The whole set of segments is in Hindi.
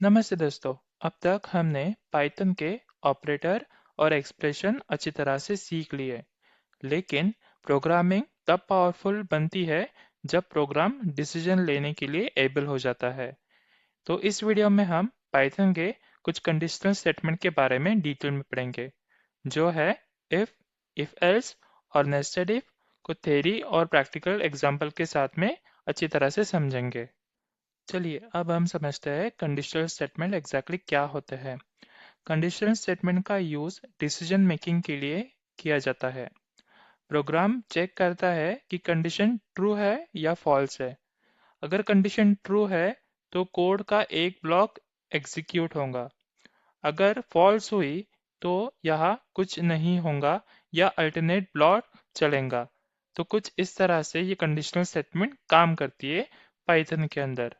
नमस्ते दोस्तों। अब तक हमने पाइथन के ऑपरेटर और एक्सप्रेशन अच्छी तरह से सीख लिए, लेकिन प्रोग्रामिंग तब पावरफुल बनती है जब प्रोग्राम डिसीजन लेने के लिए एबल हो जाता है। तो इस वीडियो में हम पाइथन के कुछ कंडीशनल स्टेटमेंट के बारे में डिटेल में पढ़ेंगे, जो है इफ, इफ एल्स और नेस्टेड इफ को थ्योरी और प्रैक्टिकल एग्जाम्पल के साथ में अच्छी तरह से समझेंगे। चलिए अब हम समझते हैं कंडीशनल स्टेटमेंट एग्जैक्टली क्या होते हैं। कंडीशनल स्टेटमेंट का यूज डिसीजन मेकिंग के लिए किया जाता है। प्रोग्राम चेक करता है कि कंडीशन ट्रू है या फॉल्स है। अगर कंडीशन ट्रू है तो कोड का एक ब्लॉक एग्जीक्यूट होगा। अगर फॉल्स हुई तो यहाँ कुछ नहीं होगा या अल्टरनेट ब्लॉक चलेगा। तो कुछ इस तरह से ये कंडीशनल स्टेटमेंट काम करती है पाइथन के अंदर।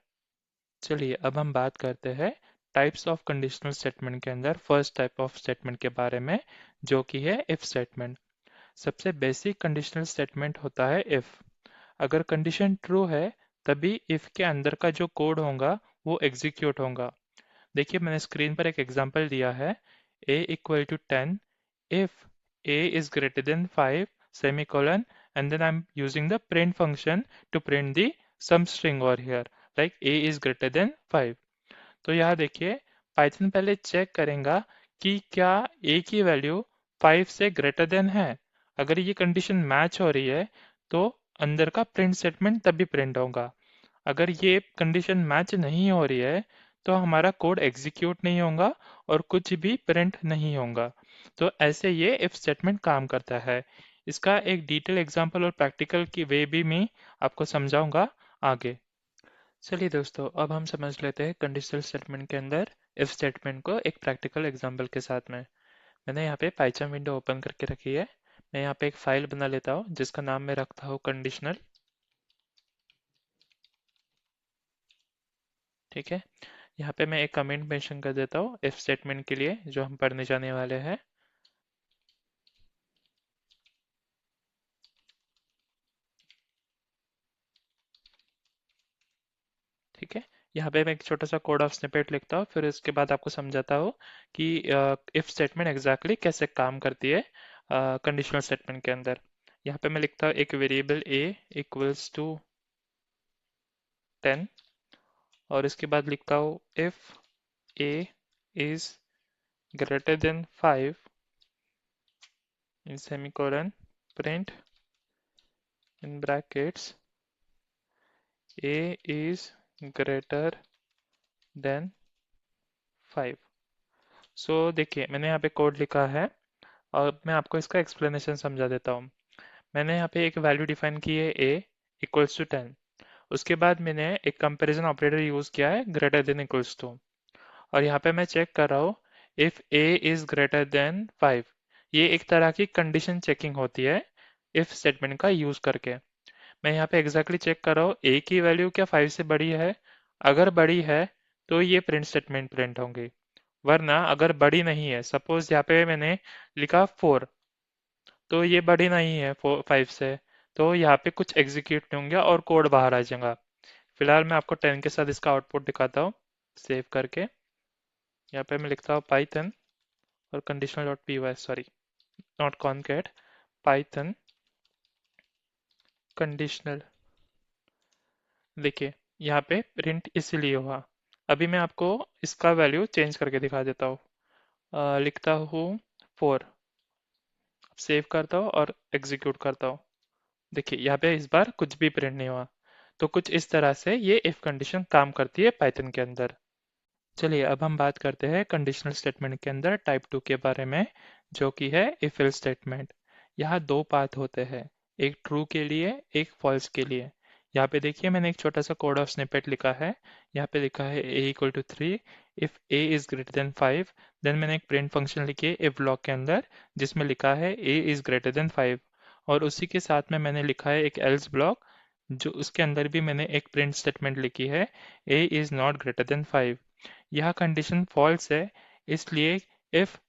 चलिए अब हम बात करते हैं टाइप्स ऑफ कंडीशनल स्टेटमेंट के अंदर फर्स्ट टाइप ऑफ स्टेटमेंट के बारे में, जो कि है इफ स्टेटमेंट। सबसे बेसिक कंडीशनल स्टेटमेंट होता है इफ। अगर कंडीशन ट्रू है तभी इफ के अंदर का जो कोड होगा वो एग्जीक्यूट होगा। देखिए मैंने स्क्रीन पर एक एग्जांपल दिया है, a equal to 10 if a is greater than 5 semicolon, and then I'm using the print function to print the some string over here, like a is greater than 5। तो यहाँ देखिए पाइथन पहले चेक करेगा कि क्या a की वैल्यू 5 से ग्रेटर देन है। अगर ये कंडीशन मैच हो रही है तो अंदर का प्रिंट स्टेटमेंट तभी प्रिंट होगा। अगर ये कंडीशन मैच नहीं हो रही है तो हमारा कोड एग्जीक्यूट नहीं होगा और कुछ भी प्रिंट नहीं होगा। तो ऐसे ये इफ स्टेटमेंट काम करता है। इसका एक डिटेल एग्जांपल और प्रैक्टिकल की वे भी मैं आपको समझाऊंगा आगे। चलिए दोस्तों अब हम समझ लेते हैं कंडीशनल स्टेटमेंट के अंदर इफ स्टेटमेंट को एक प्रैक्टिकल एग्जांपल के साथ में। मैंने यहाँ पे पाइथन विंडो ओपन करके रखी है। मैं यहाँ पे एक फाइल बना लेता हूँ जिसका नाम मैं रखता हूँ कंडीशनल। ठीक है, यहाँ पे मैं एक कमेंट मेंशन कर देता हूँ इफ स्टेटमेंट के लिए जो हम पढ़ने जाने वाले हैं। ठीक है, यहाँ पे मैं एक छोटा सा कोड ऑफ स्निपेट लिखता हूँ, फिर इसके बाद आपको समझाता हूँ कि इफ स्टेटमेंट एग्जैक्टली कैसे काम करती है कंडीशनल स्टेटमेंट के अंदर। यहाँ पे मैं लिखता हूँ एक वेरिएबल a इक्वल्स टू 10 और इसके बाद लिखता हूँ if a is greater than 5 in semicolon print in brackets a is greater than 5। सो देखिए मैंने यहाँ पे कोड लिखा है और मैं आपको इसका एक्सप्लेनेशन समझा देता हूँ। मैंने यहाँ पे एक वैल्यू डिफाइन की है a इक्वल्स टू 10। उसके बाद मैंने एक कंपैरिजन ऑपरेटर यूज किया है ग्रेटर देन इक्वल्स टू। और यहाँ पे मैं चेक कर रहा हूँ if a is greater than 5। ये एक तरह की कंडीशन चेकिंग होती है इफ स्टेटमेंट का यूज करके। मैं यहाँ पे एग्जैक्टली चेक कर रहा हूँ a की वैल्यू क्या 5 से बड़ी है। अगर बड़ी है तो ये प्रिंट स्टेटमेंट प्रिंट होंगे, वरना अगर बड़ी नहीं है, सपोज यहाँ पे मैंने लिखा 4, तो ये बड़ी नहीं है 5 से, तो यहाँ पे कुछ एग्जीक्यूट नहीं होंगे और कोड बाहर आ जाएगा। फिलहाल मैं आपको 10 के साथ इसका आउटपुट दिखाता हूँ सेव करके। यहाँ पे मैं लिखता हूँ पाइथन और conditional dot P Y, sorry not concat, Python conditional. देखिए यहाँ पे प्रिंट इसीलिए हुआ। अभी मैं आपको इसका वैल्यू चेंज करके दिखा देता हूँ। लिखता हूँ 4, सेव करता हूँ और एग्जीक्यूट करता हूँ। देखिए यहाँ पे इस बार कुछ भी प्रिंट नहीं हुआ। तो कुछ इस तरह से ये इफ कंडीशन काम करती है पाइथन के अंदर। चलिए अब हम बात करते हैं कंडीशनल स्टेटमेंट के अंदर टाइप 2 के बारे में, जो कि है इफ एल्स स्टेटमेंट। यहाँ दो पाथ होते हैं, एक ट्रू के लिए एक फॉल्स के लिए। यहाँ पे देखिए मैंने एक छोटा सा कोड ऑफ स्निपेट लिखा है। यहाँ पे लिखा है a equal to 3 if a is greater than 5। Then मैंने एक प्रिंट फंक्शन लिखी है इफ ब्लॉक के अंदर जिसमें लिखा है a इज ग्रेटर देन 5। और उसी के साथ में मैंने लिखा है एक एल्स ब्लॉक, जो उसके अंदर भी मैंने एक प्रिंट स्टेटमेंट लिखी है a is not greater than 5। यह कंडीशन फॉल्स है, इसलिए इफ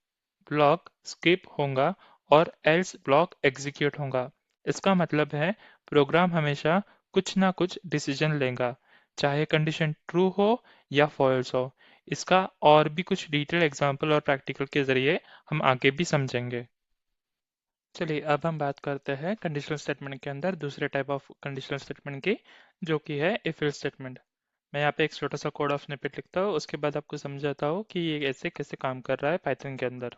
ब्लॉक स्किप होगा और एल्स ब्लॉक एग्जीक्यूट होगा। इसका मतलब है प्रोग्राम हमेशा कुछ ना कुछ डिसीजन लेगा। चाहे कंडीशन ट्रू हो या फॉल्स हो। इसका और भी कुछ डिटेल एग्जांपल और प्रैक्टिकल के जरिए हम आगे भी समझेंगे। चलिए अब हम बात करते हैं कंडीशनल स्टेटमेंट के अंदर दूसरे टाइप ऑफ कंडीशनल स्टेटमेंट की, जो कि है इफ एल्स स्टेटमेंट। मैं यहाँ पे एक छोटा सा कोड ऑफ स्निपेट लिखता हूँ, उसके बाद आपको समझाता हूँ कि ये ऐसे कैसे काम कर रहा है पाइथन के अंदर।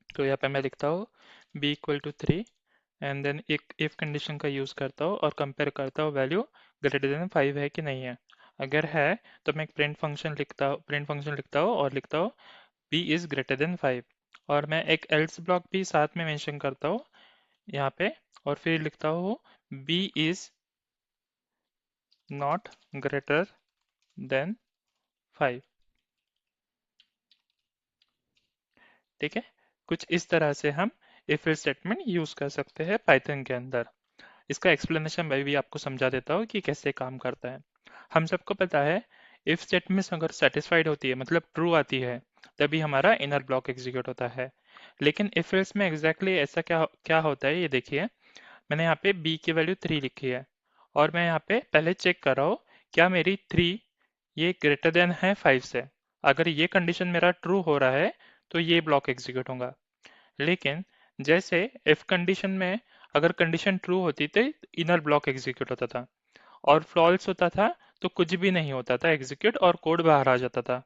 तो यहाँ पे मैं लिखता हूँ b equal to 3 and then एक इफ कंडीशन का यूज़ करता हूँ और कंपेयर करता हूँ वैल्यू ग्रेटर देन 5 है कि नहीं है। अगर है तो मैं एक प्रिंट फंक्शन लिखता हूँ और लिखता हूँ b इज़ ग्रेटर देन 5। और मैं एक एल्स ब्लॉक भी साथ में मेंशन करता हूँ यहाँ पे, और फिर लिखता हूँ b is not greater than 5। ठीक है, कुछ इस तरह से हम इफ एल्स स्टेटमेंट यूज़ कर सकते हैं पाइथन के अंदर। इसका एक्सप्लेनेशन मैं भी आपको समझा देता हूँ कि कैसे काम करता है। हम सबको पता है इफ स्टेटमेंट अगर सेटिस्फाइड होती है मतलब ट्रू आती है, तभी हमारा इनर ब्लॉक एग्जीक्यूट होता है। लेकिन इफ एल्स में एग्जैक्टली ऐसा क्या क्या होता है, ये देखिए। मैंने यहाँ पे b की वैल्यू 3 लिखी है और मैं यहाँ पे पहले चेक कर रहा हूँ क्या मेरी 3 ये ग्रेटर देन है 5 से। अगर ये कंडीशन मेरा ट्रू हो रहा है तो ये ब्लॉक एग्जीक्यूट होगा। लेकिन जैसे इफ कंडीशन में अगर कंडीशन ट्रू होती तो इनर ब्लॉक एग्जीक्यूट होता था, और फॉल्स होता था तो कुछ भी नहीं होता था एग्जीक्यूट और कोड बाहर आ जाता था।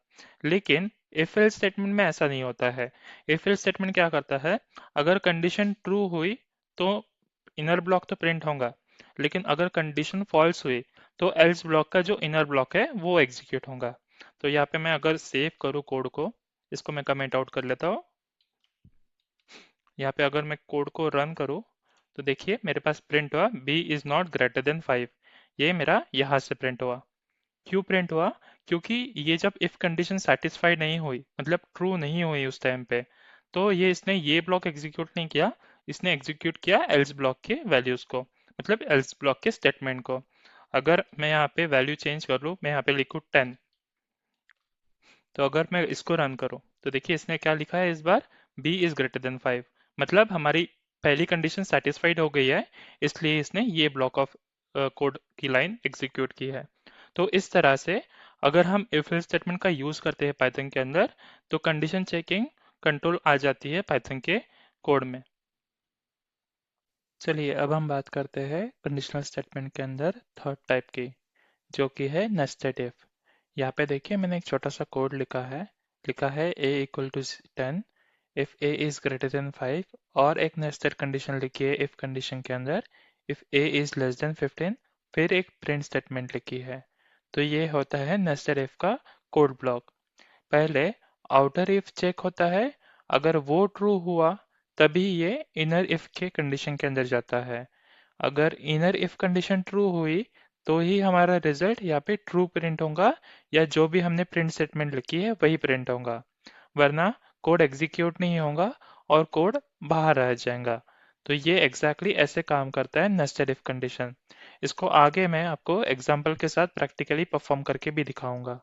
लेकिन इफ एल्स स्टेटमेंट में ऐसा नहीं होता है। इफ एल्स स्टेटमेंट क्या करता है, अगर कंडीशन ट्रू हुई तो इनर ब्लॉक तो प्रिंट होगा, लेकिन अगर कंडीशन फॉल्स हुई तो एल्स ब्लॉक का जो इनर ब्लॉक है वो एग्जीक्यूट होगा। तो यहाँ पे मैं अगर सेव करूँ कोड को, इसको मैं कमेंट आउट कर लेता हूँ। यहाँ पे अगर मैं कोड को रन करूँ तो देखिए मेरे पास प्रिंट हुआ b is not greater than 5। ये मेरा यहाँ से प्रिंट हुआ। क्यों प्रिंट हुआ? क्योंकि ये जब इफ कंडीशन सेटिस्फाई नहीं हुई मतलब ट्रू नहीं हुई उस टाइम पे, तो ये इसने ये ब्लॉक एग्जीक्यूट नहीं किया, इसने एग्जीक्यूट किया एल्स ब्लॉक के वैल्यूज को, मतलब एल्स ब्लॉक के स्टेटमेंट को। अगर मैं यहाँ पे वैल्यू चेंज कर लूँ, मैं यहाँ पे लिखूँ 10, तो अगर मैं इसको रन करूं तो देखिए इसने क्या लिखा है इस बार, b इज ग्रेटर देन 5। मतलब हमारी पहली कंडीशन सेटिस्फाइड हो गई है, इसलिए इसने ये ब्लॉक ऑफ कोड की लाइन एग्जीक्यूट की है। तो इस तरह से अगर हम इफ एल्स स्टेटमेंट का यूज करते हैं पाइथन के अंदर, तो कंडीशन चेकिंग कंट्रोल आ जाती है पाइथन के कोड में। चलिए अब हम बात करते हैं कंडीशनल स्टेटमेंट के अंदर थर्ड टाइप की, जो कि है नेस्टेड इफ। यहाँ पे देखिए मैंने एक छोटा सा कोड लिखा है a equal to 10 if a is greater than 5, और एक नेस्टेड कंडीशन लिखी है इफ कंडीशन के अंदर if a is less then 15, फिर एक प्रिंट स्टेटमेंट लिखी है। तो ये होता है नेस्टेड इफ का कोड ब्लॉक। पहले आउटर इफ चेक होता है, अगर वो ट्रू हुआ तभी ये इनर इफ के कंडीशन के अंदर जाता है। अगर इनर इफ कंडीशन ट्रू हुई तो ही हमारा रिजल्ट यहाँ पे ट्रू प्रिंट होगा, या जो भी हमने प्रिंट स्टेटमेंट लिखी है वही प्रिंट होगा, वरना कोड एग्जीक्यूट नहीं होगा और कोड बाहर रह जाएगा। तो ये एग्जैक्टली ऐसे काम करता है नेस्टेड इफ कंडीशन। इसको आगे मैं आपको एग्जाम्पल के साथ प्रैक्टिकली परफॉर्म करके भी दिखाऊंगा।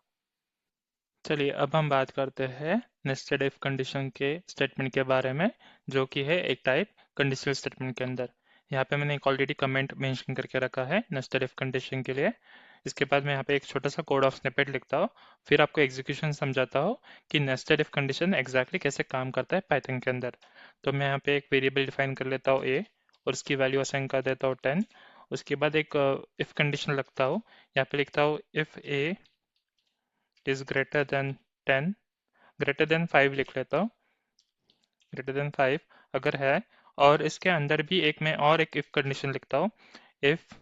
चलिए अब हम बात करते हैं नेस्टेड इफ कंडीशन के स्टेटमेंट के बारे में, जो कि है एक टाइप कंडीशनल स्टेटमेंट के अंदर। यहाँ पे मैंने एक ऑलरेडी कमेंट मेंशन करके रखा है नेस्टेड इफ कंडीशन के लिए। इसके बाद मैं यहाँ पे एक छोटा सा कोड ऑफ स्निपेट लिखता हूँ, फिर आपको एग्जीक्यूशन समझाता हूँ कि नेस्टेड इफ कंडीशन एग्जैक्टली कैसे काम करता है पाइथन के अंदर। तो मैं यहाँ पे एक वेरिएबल डिफाइन कर लेता हूँ a, और उसकी वैल्यू असाइन कर देता हूँ 10। उसके बाद एक इफ कंडीशन लगता हूँ, यहाँ पे लिखता हूँ if a is greater then 10, greater than 5 लिख लेता हूँ, ग्रेटर देन 5 अगर है। और इसके अंदर भी एक मैं और एक इफ कंडीशन लिखता हूँ, इफ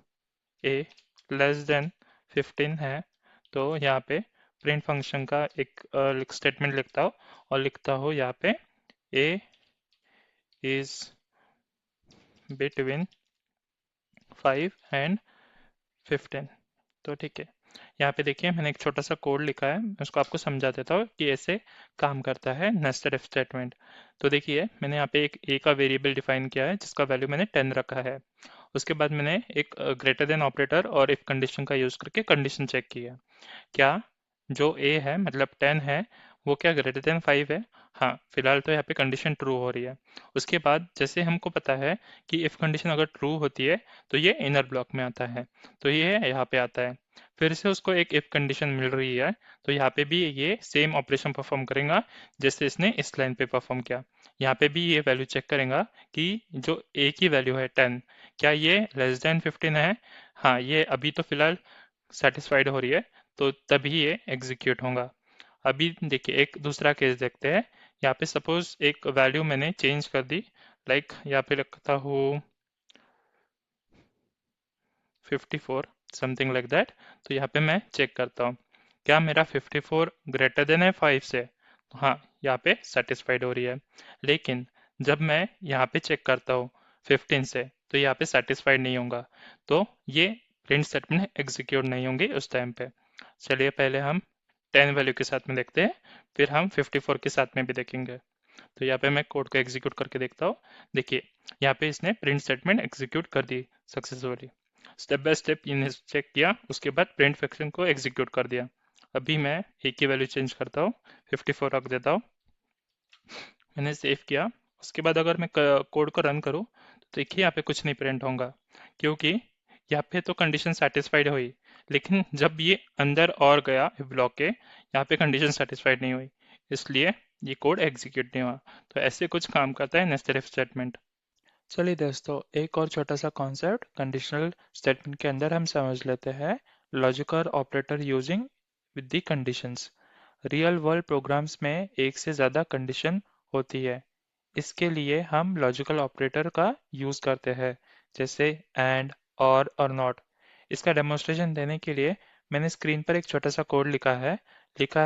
ए लेस देन 15 है। तो यहाँ पे प्रिंट फंक्शन का एक स्टेटमेंट लिखता हूँ और लिखता हूँ यहाँ पे ए इज बिटवीन 5 एंड 15। तो ठीक है, यहाँ पे देखिए मैंने एक छोटा सा कोड लिखा है, मैं उसको आपको समझा देता हूँ कि ऐसे काम करता है नेस्टेड इफ स्टेटमेंट। तो देखिए मैंने यहाँ पे एक ए का वेरिएबल डिफाइन किया है जिसका वैल्यू मैंने 10 रखा है। उसके बाद मैंने एक ग्रेटर देन ऑपरेटर और इफ कंडीशन का यूज करके कंडीशन चेक किया, क्या जो ए है मतलब 10 है वो क्या ग्रेटर देन 5 है। हाँ, फिलहाल तो यहाँ पे कंडीशन ट्रू हो रही है। उसके बाद जैसे हमको पता है कि इफ कंडीशन अगर ट्रू होती है तो ये इनर ब्लॉक में आता है, तो ये यहाँ पे आता है। फिर से उसको एक इफ कंडीशन मिल रही है, तो यहाँ पे भी ये सेम ऑपरेशन परफॉर्म करेगा जैसे इसने इस लाइन पे परफॉर्म किया। यहाँ पे भी ये वैल्यू चेक करेगा कि जो ए की वैल्यू है 10, क्या ये लेस देन 15 है। हाँ, ये अभी तो फिलहाल सेटिस्फाइड हो रही है, तो तभी ये एग्जीक्यूट होगा। अभी देखिए एक दूसरा केस देखते हैं। यहाँ पे सपोज एक वैल्यू मैंने चेंज कर दी, लाइक यहाँ पे रखता हूँ 54, समथिंग लाइक दैट। तो यहाँ पे मैं चेक करता हूँ क्या मेरा 54 ग्रेटर देन है 5 से, तो हाँ, यहाँ पे सेटिस्फाइड हो रही है। लेकिन जब मैं यहाँ पे चेक करता हूँ 15 से, तो यहाँ पे सेटिस्फाइड नहीं होगा, तो ये प्रिंट स्टेटमेंट एग्जीक्यूट नहीं होंगे उस टाइम पे। चलिए पहले हम 10 वैल्यू के साथ में देखते हैं, फिर हम 54 के साथ में भी देखेंगे। तो यहाँ पे मैं कोड को एग्जीक्यूट करके देखता हूँ। देखिए यहाँ पे इसने प्रिंट स्टेटमेंट एग्जीक्यूट कर दी सक्सेसफुली। स्टेप बाय स्टेप इन्हें चेक किया, उसके बाद प्रिंट फंक्शन को एग्जीक्यूट कर दिया। अभी मैं ए की वैल्यू चेंज करता हूँ, 54 रख देता हूँ। मैंने सेव किया। उसके बाद अगर मैं कोड को रन करूँ तो देखिए यहाँ पे कुछ नहीं प्रिंट होगा, क्योंकि यहाँ पे तो कंडीशन सेटिस्फाइड हुई, लेकिन जब ये अंदर और गया ब्लॉक के, यहाँ पे कंडीशन सेटिस्फाइड नहीं हुई, इसलिए ये कोड एग्जीक्यूट नहीं हुआ। तो ऐसे कुछ काम करता है नेस्टेड इफ स्टेटमेंट। चलिए दोस्तों, एक और छोटा सा कॉन्सेप्ट कंडीशनल स्टेटमेंट के अंदर हम समझ लेते हैं, logical operator using with the conditions. Real world programs में एक से ज़्यादा कंडीशन होती है। इसके लिए हम लॉजिकल ऑपरेटर का यूज़ करते हैं, जैसे एंड, और नॉट। इसका डेमोन्स्ट्रेशन देने के लिए मैंने स्क्रीन पर एक छोटा सा कोड लिखा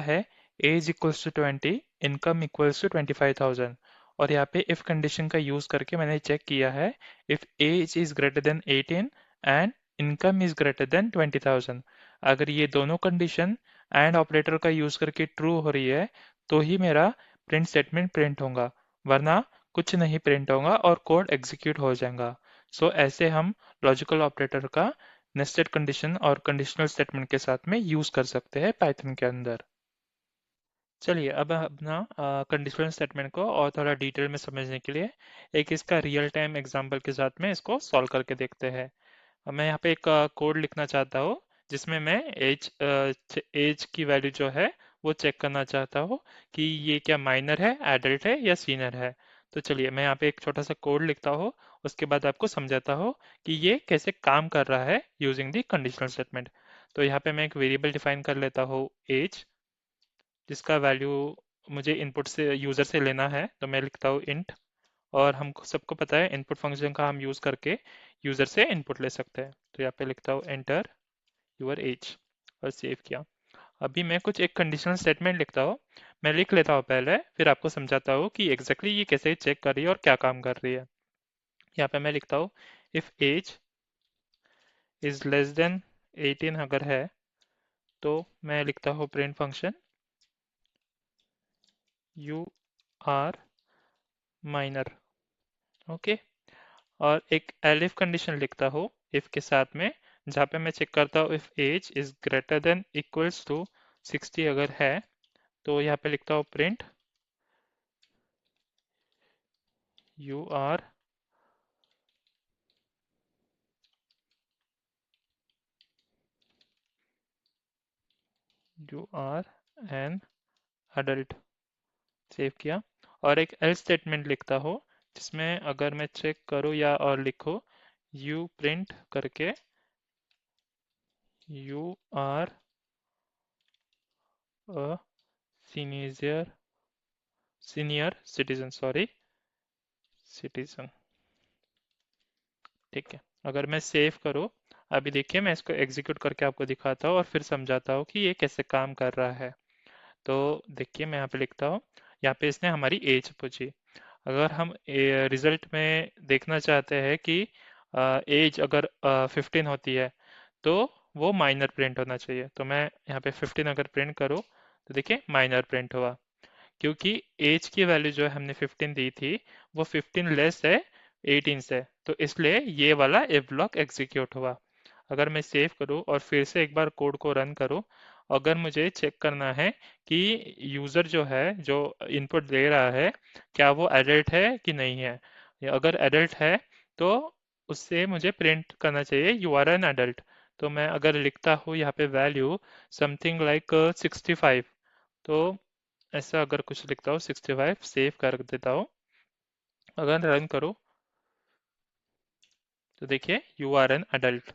है age equals to 20, income equals to 25,000। और यहाँ पे इफ कंडीशन का यूज़ करके मैंने चेक किया है, if age is greater than 18 and income is greater than 20,000। अगर ये दोनों कंडीशन एंड ऑपरेटर का यूज़ करके ट्रू हो रही है, तो ही मेरा प्रिंट स्टेटमेंट प्रिंट होगा, वरना कुछ नहीं प्रिंट होगा और कोड एग्जीक्यूट हो जाएगा। सो ऐसे हम लॉजिकल ऑपरेटर का नेस्टेड कंडीशन और कंडीशनल स्टेटमेंट के साथ में यूज़ कर सकते हैं पाइथन के अंदर। चलिए अब अपना कंडीशनल स्टेटमेंट को और थोड़ा डिटेल में समझने के लिए एक इसका रियल टाइम एग्जांपल के साथ में इसको सॉल्व करके देखते हैं। मैं यहाँ पे एक कोड लिखना चाहता हूँ जिसमें मैं एज की वैल्यू जो है वो चेक करना चाहता हूँ कि ये क्या माइनर है, एडल्ट है या सीनियर है। तो चलिए मैं यहाँ पे एक छोटा सा कोड लिखता हूँ, उसके बाद आपको समझाता हूँ कि ये कैसे काम कर रहा है यूजिंग द कंडीशनल स्टेटमेंट। तो यहाँ पे मैं एक वेरिएबल डिफाइन कर लेता हूँ एज, जिसका वैल्यू मुझे इनपुट से यूज़र से लेना है, तो मैं लिखता हूँ इंट। और हमको सबको पता है इनपुट फंक्शन का हम यूज़ करके यूज़र से इनपुट ले सकते हैं। तो यहाँ पे लिखता हूँ एंटर योर एज और सेव किया। अभी मैं कुछ एक कंडीशनल स्टेटमेंट लिखता हूँ, मैं लिख लेता हूँ पहले, फिर आपको समझाता हूँ कि एग्जैक्टली ये कैसे चेक कर रही है और क्या काम कर रही है। यहाँ पे मैं लिखता हूँ if age is less than 18 अगर है, तो मैं लिखता हूँ print function you are minor. Okay. और एक एलिफ कंडीशन लिखता हूँ इफ के साथ में, जहाँ पे मैं चेक करता हूँ if age is greater than equals to 60 अगर है, तो यहाँ पे लिखता हूँ print you are an adult. Save किया। और एक एल्स स्टेटमेंट लिखता हूँ जिसमें अगर मैं चेक करूँ या और लिखो यू प्रिंट करके you are a senior senior citizen, sorry citizen. ठीक है। अगर मैं सेव करूँ, अभी देखिए मैं इसको एग्जीक्यूट करके आपको दिखाता हूँ और फिर समझाता हूँ कि ये कैसे काम कर रहा है। तो देखिए मैं यहाँ पे लिखता हूँ, यहाँ पे इसने हमारी एज पूछी। अगर हम रिजल्ट में देखना चाहते हैं कि एज अगर 15 होती है, तो वो माइनर प्रिंट होना चाहिए। तो मैं यहाँ पे 15 अगर प्रिंट करूँ, तो देखिए माइनर प्रिंट हुआ, क्योंकि एज की वैल्यू जो हमने 15 दी थी वो 15 लेस है 18 से, तो इसलिए ये वाला इफ ब्लॉक एग्जीक्यूट हुआ। अगर मैं सेव करूँ और फिर से एक बार कोड को रन करूँ, अगर मुझे चेक करना है कि यूज़र जो है जो इनपुट दे रहा है क्या वो एडल्ट है कि नहीं है, या अगर एडल्ट है तो उससे मुझे प्रिंट करना चाहिए यू आर एन एडल्ट। तो मैं अगर लिखता हूँ यहाँ पे वैल्यू समथिंग लाइक 65, तो ऐसा अगर कुछ लिखता हूँ 65 सेव कर देता हूँ, अगर रन करो तो देखिए यू आर एन अडल्ट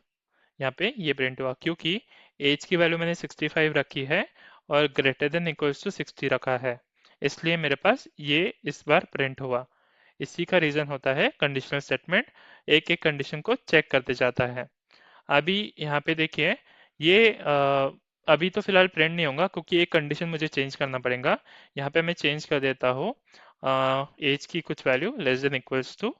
यहाँ पे ये प्रिंट हुआ, क्योंकि एज की वैल्यू मैंने 65 रखी है और ग्रेटर देन इक्वल्स टू 60 रखा है, इसलिए मेरे पास ये इस बार प्रिंट हुआ। इसी का रीजन होता है कंडीशनल स्टेटमेंट एक एक कंडीशन को चेक करते जाता है। अभी यहाँ पे देखिए ये अभी तो फिलहाल प्रिंट नहीं होगा क्योंकि एक कंडीशन मुझे चेंज करना पड़ेगा। यहाँ पे मैं चेंज कर देता हूँ एज की कुछ value less than equals to,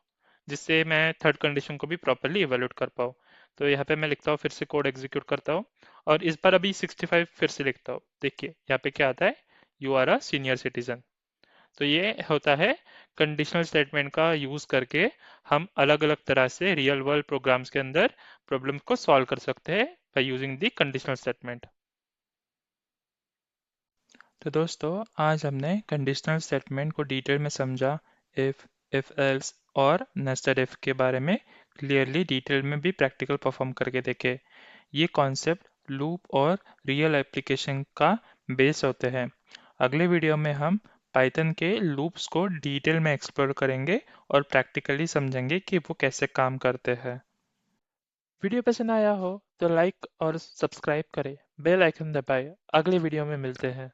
जिससे मैं थर्ड कंडीशन को भी प्रॉपरली इवेल्यूट कर पाऊँ। तो यहाँ पे मैं लिखता हूँ, फिर से कोड एग्जीक्यूट करता हूँ और इस बार अभी 65 फिर से लिखता हूँ। देखिए यहाँ पे क्या आता है, you are a senior citizen. तो ये होता है कंडीशनल स्टेटमेंट का यूज करके हम अलग अलग तरह से रियल वर्ल्ड प्रोग्राम्स के अंदर प्रॉब्लम को सॉल्व कर सकते हैं by using the conditional statement. तो दोस्तों आज हमने कंडीशनल स्टेटमेंट को डिटेल में समझा, इफ एल्स और नेस्टेड इफ के बारे में क्लियरली डिटेल में भी प्रैक्टिकल परफॉर्म करके देखे। ये कॉन्सेप्ट लूप और रियल एप्लीकेशन का बेस होते हैं। अगले वीडियो में हम पाइथन के लूप्स को डिटेल में एक्सप्लोर करेंगे और प्रैक्टिकली समझेंगे कि वो कैसे काम करते हैं। वीडियो पसंद आया हो तो लाइक और सब्सक्राइब करें, बेल आइकन दबाएं। अगले वीडियो में मिलते हैं।